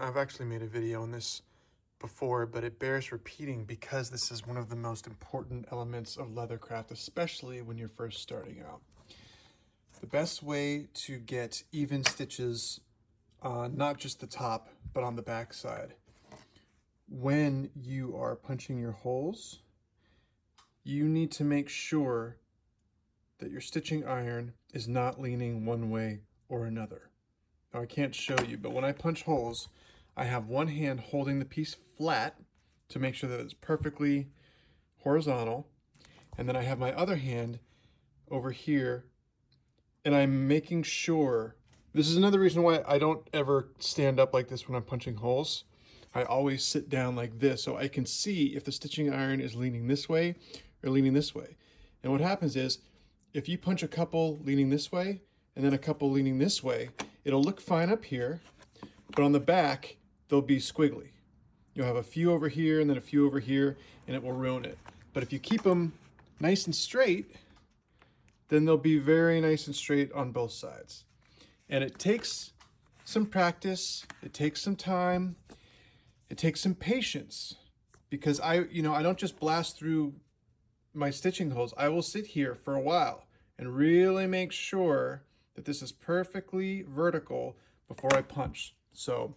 I've actually made a video on this before, but it bears repeating because this is one of the most important elements of leathercraft, especially when you're first starting out. The best way to get even stitches on not just the top, but on the back side, when you are punching your holes, you need to make sure that your stitching iron is not leaning one way or another. Now I can't show you, but when I punch holes, I have one hand holding the piece flat to make sure that it's perfectly horizontal, and then I have my other hand over here, and I'm making sure, this is another reason why I don't ever stand up like this when I'm punching holes. I always sit down like this so I can see if the stitching iron is leaning this way or leaning this way. And what happens is, if you punch a couple leaning this way and then a couple leaning this way, it'll look fine up here, but on the back, they'll be squiggly. You'll have a few over here and then a few over here, and it will ruin it. But if you keep them nice and straight, then they'll be very nice and straight on both sides. And it takes some practice, it takes some time, it takes some patience, because I don't just blast through my stitching holes. I will sit here for a while and really make sure that this is perfectly vertical before I punch. So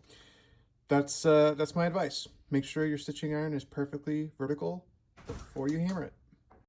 that's my advice. Make sure your stitching iron is perfectly vertical before you hammer it.